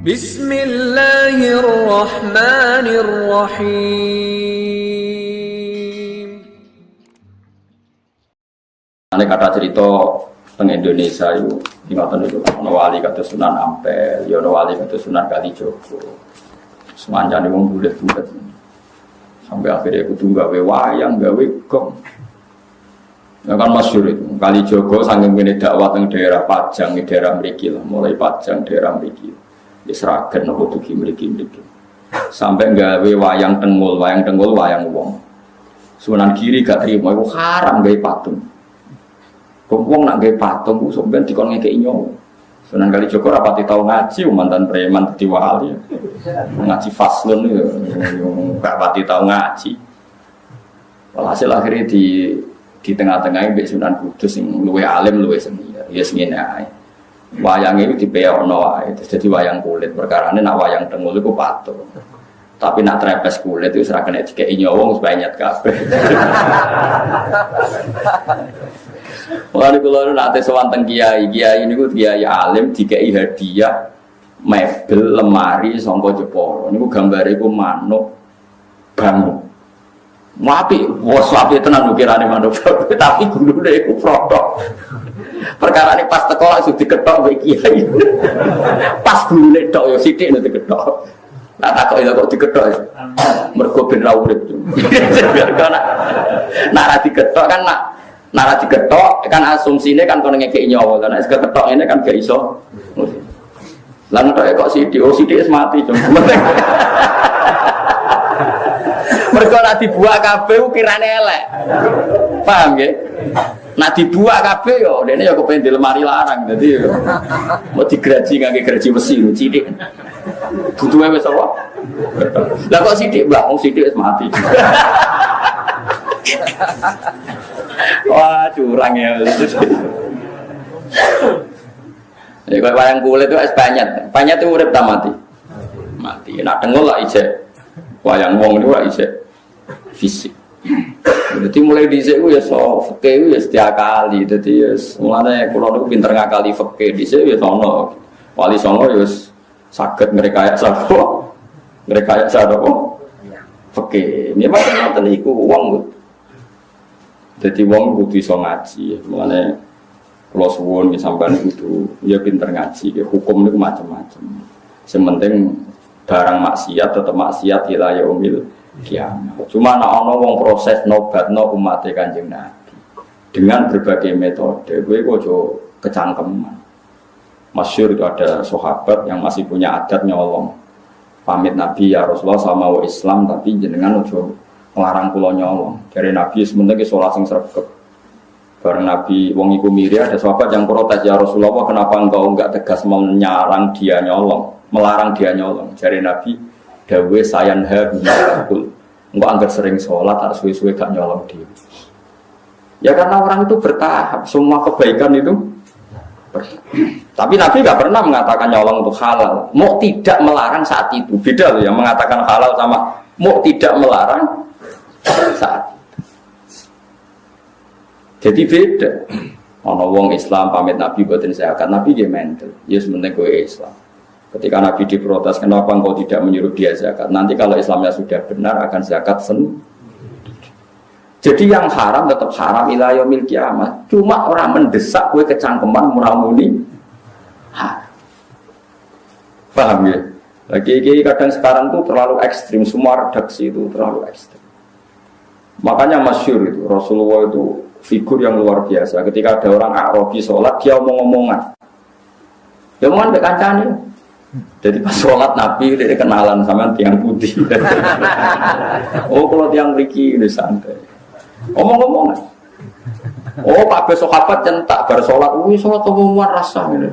Bismillahirrahmanirrahim. Ane kata cerita teng Indonesia itu, ingatan itu, ono wali kata Sunan Ampel, ono wali kata Sunan Kalijogo. Semanjane wong bulet-bulet. Sampai akhirnya aku tuh gawe wayang, gawe gong. Ya kan masyhur itu. Kalijogo saking ngene dakwah teng daerah Pajang, daerah mriki lah, mulai Pajang daerah mriki. Wis ragen apa dugi mriki. Sampai gawe wayang tengul wayang wong. Sunan Giri gak trimo iku haram gawe patung. Wong nak gawe patung ku sampeyan dikon ngekeki nyawa. Sunan Kalijogo rapati tau ngaji mantan preman dadi wali. Ngaji faslun yo gak pati tau ngaji. Walhasil akhirnya di tengah-tengah mbek Sunan Kudus sing luwih alim luwih seni. Ya ngene ae. Wayang itu dipeokno wae. Dadi wayang kulit. Perkarane nak wayang tengul iku patung. Tapi nak trepes kulit itu ora kena dikeki nyawa wis banyak kabeh. Wali kula nate sowan teng kiai niku kiai alim dikeki hadiah mebel lemari saka Jepara. Niku gambare iku manuk bangun. Wapi, wos wapi tenan ukirane manuk. Tapi gulune iku protok. Perkara ini pas teko langsung diketok mbek kiai. Pas gulune tok ya sithik nek diketok. Lah takok itu kok diketok. Mergo ben ra urip. Nak ra diketok kan nak diketok kan asumsine kan kono ngekeki nyawa. Lah nek ketok ini kan gak iso. Lah nek kok sithik wis mati cuma. Mergo nek dibuak kabeh ukirane elek. Paham nggih? Nek dibuak kabeh yo dene yo kepen di lemari larang. Dadi yo mau digraji ngangge graji besi sithik. Butuhe wis apa? Lah kok sithik, Mbah? Wong sithik wis mati. Wah, curang ya. Ya kok wayang kulit itu es banyak. Banyak itu urip ta mati. Mati. Nak tengul lah ijek. Wayang wong niku lah ijek fisik. Jadi mulai dhisik ku ya fikih ku ya diakali. Dadi ya mulane kula niku pinter ngakali fikih dhisik ya ono. Wali songo ya saged ngrekayasa sapa? Ngrekayasa apa? Fikih. Memang ngoten iku wong. Dadi wong kudu iso ngaji. Mulane kula suwun sampeyan kudu ya pinter ngaji. Hukum niku macam-macam. Sing penting barang maksiat tetap maksiat ila yaumil kiamat. Cuma nek ana wong proses nobatno umat Kanjeng Nabi dengan berbagai metode, kowe kok aja kecangkeman. Masyhur itu ada sahabat yang masih punya adat nyolong. Pamit Nabi ya Rasulullah sama wa Islam tapi jenengan aja nglarang kula nyolong. Dari Nabi sementing salat sing sregep. Bareng Nabi wong iku miri ada sahabat yang protes ya Rasulullah kenapa engkau enggak tegas melarang dia nyolong. Dari Nabi dawe sayanha binakul. Engkau anggar sering sholat harus suwe-suwe gak nyolong dia. Ya karena orang itu bertahap, semua kebaikan itu bertahap. Tapi Nabi gak pernah mengatakan nyolong itu halal. Mau tidak melarang saat itu. Beda loh yang mengatakan halal sama mau tidak melarang saat itu. Jadi beda. Ono wong Islam pamit Nabi buatin zakat, Nabi dia mental. Ya sebenarnya gue Islam. Ketika Nabi diprotes, kenapa engkau tidak menyuruh dia zakat? Nanti kalau Islamnya sudah benar akan zakat sendiri. Jadi yang haram tetap haram ila yaumil kiamat. Cuma orang mendesak gue kecangkeman muramuni. Paham ya? Lagi kadang sekarang tuh terlalu ekstrim. Semua redaksi itu terlalu ekstrim. Makanya masyhur itu Rasulullah itu figur yang luar biasa. Ketika ada orang Arabi sholat, dia omong-omongan. Dia omongan mbek kancane. Jadi pas sholat Nabi dia kenalan sama tiang putih. Oh kalau tiang mriki ini santai. Omong-omongan. Oh Pak sahabat centak bar sholat, sholat omongan rasa ini.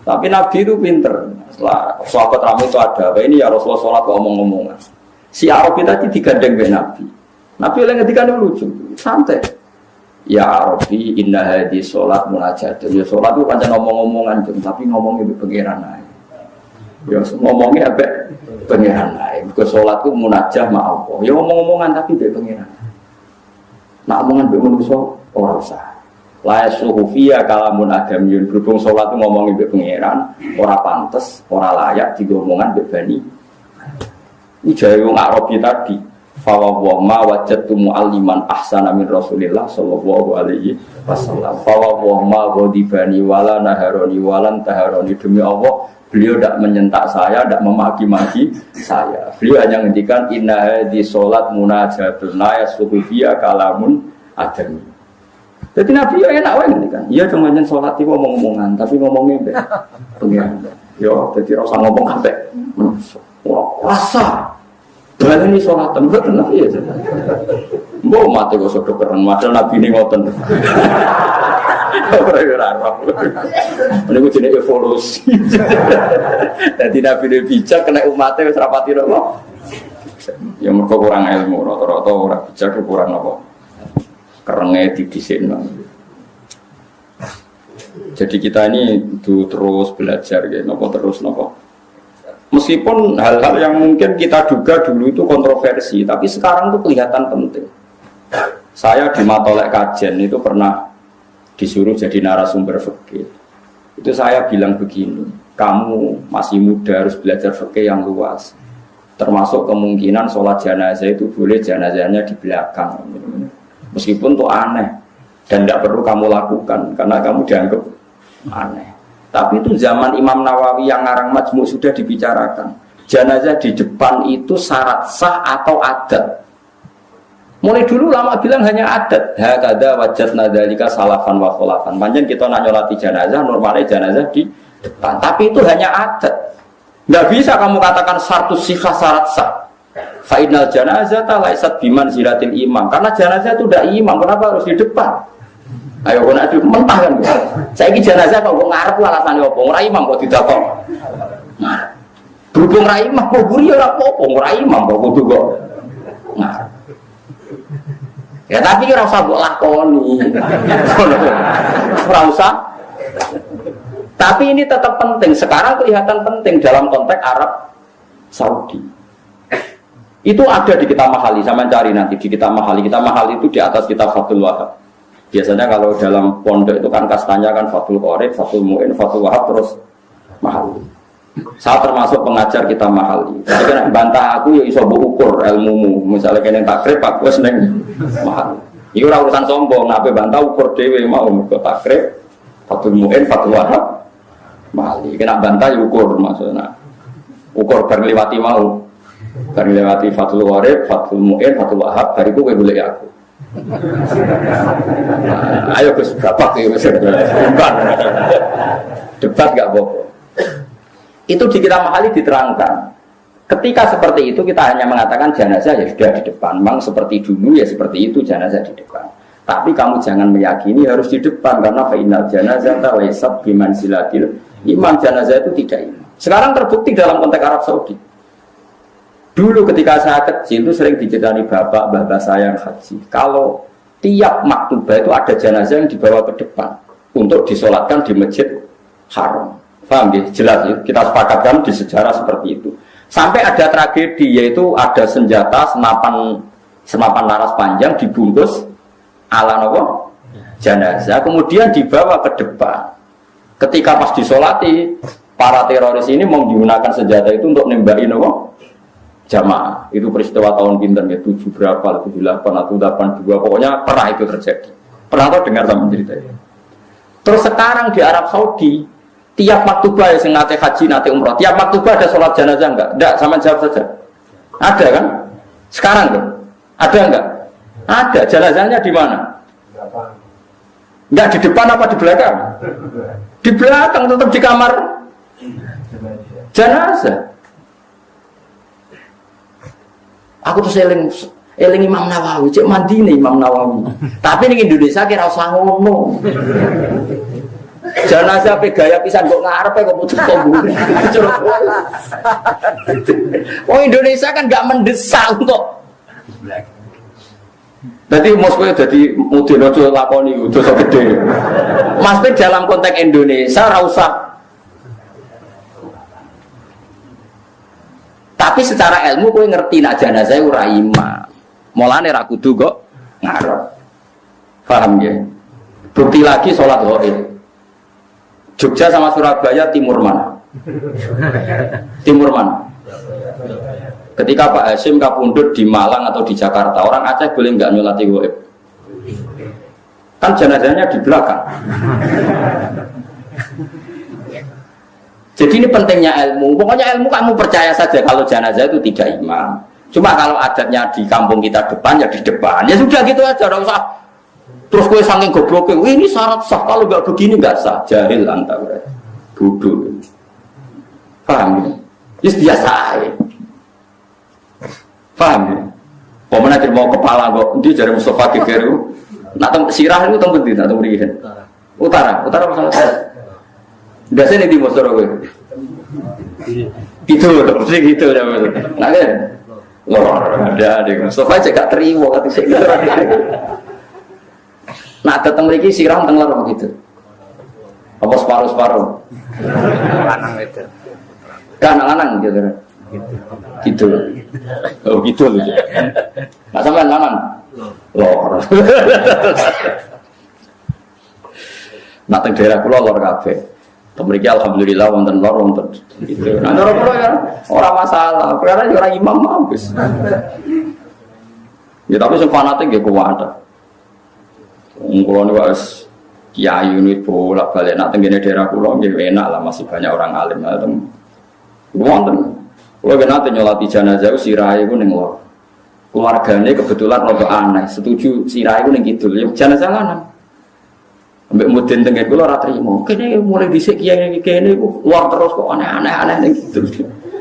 Tapi Nabi itu pinter. Setelah sahabat ramai itu ada, ini ya Rasulullah sholat omong-omongan. Si Arabi tadi digandeng dengan Nabi. Nabi oleh ketika ini lucu, santai. Ya Arabi inna hadi sholat munajatun. Ya sholat itu pancen ngomong-ngomongan, tapi ngomong itu pengiran aja. Ya ngomongnya apa? Pengiran aja. Ke sholat itu munajah ma Allah. Ya ngomong-ngomongan tapi be pengiran. Nak omongan be manusia orang usah. La suhufia kalamun adamiyun, berhubung sholat itu ngomongin mbek pangeran, ora pantes, ora layak digomongan mbek bani. Ini jare wong Arabi tadi. Fa wa ma wajadtu mu'alliman ahsana min Rasulillah sallallahu alaihi wasallam. Fa wa ma ghadibani wala naharoni walan taharoni, demi Allah beliau tidak menyentak saya, tidak memaki-maki saya. Beliau hanya ngendikan inna hadhi sholat munajatun la yasuhufia kalamun adamiyun. Jadi Nabi ya enak wae kan. Iya cuma nyen salat iki ngomong-ngomongan, tapi ngomongnya mbek pengiran. Yo dadi ora usah ngomong kabeh. Rasa. Berarti ini salat tembe tenan ya. Mbok mate kok sedek keren, padahal Nabi ini ngoten. Ora ora. Niku jenenge evolusi. Dadi Nabi ini bijak kena umate wis rapati nopo. Ya mergo kurang ilmu, rata-rata ora bijak kurang apa. Kerengnya didisikno. Jadi kita ini itu terus belajar gitu, terus nopo. Meskipun hal-hal yang mungkin kita duga dulu itu kontroversi, tapi sekarang itu kelihatan penting. Saya di Matolek Kajen itu pernah disuruh jadi narasumber fikih. Itu saya bilang begini, kamu masih muda harus belajar fikih yang luas. Termasuk kemungkinan sholat jenazah itu boleh jenazahnya di belakang. Meskipun itu aneh dan tidak perlu kamu lakukan karena kamu dianggap aneh. Tapi itu zaman Imam Nawawi yang ngarang Majmu' sudah dibicarakan. Jenazah di depan itu syarat sah atau adat. Mulai dulu lama bilang hanya adat. Hakada wajadna dzalika salafan wa khulafan. Panjen kita nak nyolati jenazah, normalnya jenazah di depan. Tapi itu hanya adat. Tidak bisa kamu katakan syarat sihah syarat sah. Fa'inal janazah laisat biman ziratil imam, karena jenazah itu tidak imam, kenapa harus di depan? Ayo kena itu mentah kan? Saya ini jenazah kok ngarep alasannya apa? Ora imam kok didakok. Nah, berhubung ra imam kok buri ora apa-apa, ora imam kok kudu kok ngarep. Ya tapi ora usah mbok lakoni. Ora usah. Tapi ini tetap penting. Sekarang kelihatan penting dalam konteks Arab Saudi. Itu ada di kitab Mahali, saya mencari nanti di kitab Mahali. Kitab Mahali itu di atas kitab Fathul Wahab. Biasanya kalau dalam pondok itu kan kastanya kan Fathul Qorib, Fathul Mu'in, Fathul Wahab, terus Mahali. Saya termasuk pengajar kitab Mahali. Jadi kan bantah aku ya iso ukur ilmumu. Misalnya kena takrib, aku wis ning Mahali. Ini urusan sombong, nabe bantah ukur dewe mau ke takrib, Fathul Mu'in, Fathul Wahab, Mahali. Kena bantah ya ukur maksudnya. Ukur berlewati mau. Dari lewati Fathul Qorib, Fathul Mu'in, Fathul Wahab, dari itu gue boleh aku. Nah, ayo Gus, bapak ya debat gak apa-apa. Itu di kitab Mahali diterangkan. Ketika seperti itu kita hanya mengatakan jenazah ya sudah di depan. Memang seperti dulu ya seperti itu jenazah di depan. Tapi kamu jangan meyakini harus di depan karena fa'inal janazah laisat bimanzilatil imam, jenazah itu tidak imam. Sekarang terbukti dalam konteks Arab Saudi. Dulu ketika saya kecil itu sering diceritani bapak saya yang haji. Kalau tiap maktubah itu ada jenazah yang dibawa ke depan untuk disolatkan di masjid haram. Paham ya? Jelas ya? Kita sepakatkan di sejarah seperti itu. Sampai ada tragedi yaitu ada senjata senapan laras panjang dibungkus ala nopo jenazah, kemudian dibawa ke depan. Ketika pas disolati, para teroris ini mau menggunakan senjata itu untuk nembakin nopo jamaah. Itu peristiwa tahun pinter ya, 7 berapa, 78 atau 82, pokoknya pernah itu terjadi. Pernah tahu dengar sama cerita itu. Terus sekarang di Arab Saudi, tiap maktubah yang nate haji, nate umrah, tiap maktubah ada sholat jenazah enggak? Enggak, sama jawab saja. Ada kan? Sekarang kan? Ada enggak? Ada. Jenazahnya di mana? Enggak di depan apa di belakang? Di belakang, tetap di kamar jenazah. Aku tuh eling Imam Nawawi, cek mandi nih Imam Nawawi. Tapi ning Indonesia kira usah ngono. Jenazah pe gaya pisan kok ngarepe kok putus kombur. Oh Indonesia kan enggak mendesak untuk. Jadi Moskow jadi model ojo lakoni dosa gede. Mas dalam konteks Indonesia ora usah. Tapi secara ilmu kowe ngerti nak jenazah ora imam. Mulane ra kudu kok ngarep. Paham ya? Bukti lagi sholat ghaib. Jogja sama Surabaya timur mana? Timur mana? Ketika Pak Hasyim kapundhut di Malang atau di Jakarta, orang Aceh boleh nggak nyolati ghaib? Kan jenazahnya di belakang. Jadi ini pentingnya ilmu. Pokoknya ilmu kamu percaya saja kalau jenazah itu tidak imam. Cuma kalau adatnya di kampung kita depan ya di depan. Ya sudah gitu aja, tidak usah. Terus gue saking gobloknya, ini syarat sah. Kalau nggak begini nggak sah. Jahil anta berarti. Bodoh. Paham ya? Yes, biasa aja. Paham ya? Pemenang mau kepala kok. Dia dari Mustafa Gegeru. Nak sirah itu tempat di, nak tempat utara masalah saya. Biasanya di Mosoro gue. Gitu loh, mesti gitu ya maksudnya. Nah kan, lor ada deh. Mustafa aja gak terima kata saya. Nak datang lagi sirah tenggelam gitu. Apa separuh? Lanang itu. Kan lanang gitu. Gitu. Oh gitu loh. Nak sampean lanang. Lor. Nak teng daerah kula lor kabeh. Mriki alhamdulillah wonten lor wonten gitu. Nah lor kula ya ora masalah, karena ora imam habis. Ya tapi sing fanatik nggih kuwat. Kula niku wis kiai niku bolak-balik nak teng daerah kula nggih enak lah, masih banyak orang alim ngoten. Wonten. Kula nate nyolati jenazah sirahe iku ning lor. Keluarganya kebetulan rada aneh, setuju sirah itu ning kidul, ya jenazah lanang. Ambek mudin tengene kula ora trimo. Kene mulai dhisik kiai kene iku luar terus kok aneh-aneh ning kidul.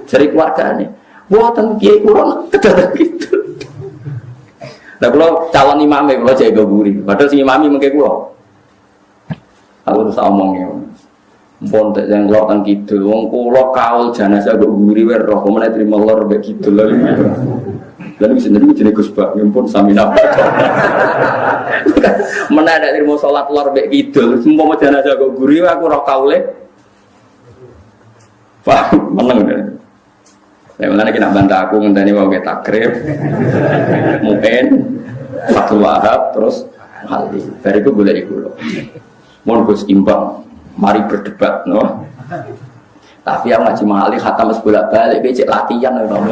Jare keluargane, mboten kiai kula kedadak kidul. Lah kula calon imame kula jaga guri. Padahal sing imami mengke kula. Aku terus omong ya. Mpun tek yang kula teng kidul, wong kula kaul jenazah kok guri wae roh, meneh trimo lor mbek kidul lho. Lalu sendiri jenis Gus Bak, pun sami napa. Mana ada ilmu sholat luar bek idul, semua macam jenazah kok guri, aku roh kaule. Paham, menang deh. Saya malah nak bantah aku ngenteni mau kita takrib, mungkin Fatul Wahab terus Halil. Dari itu boleh ikut loh. Mohon Gus imbang, mari berdebat, no. Tapi yang ngaji mahali khatam bolak balik, becek latihan loh.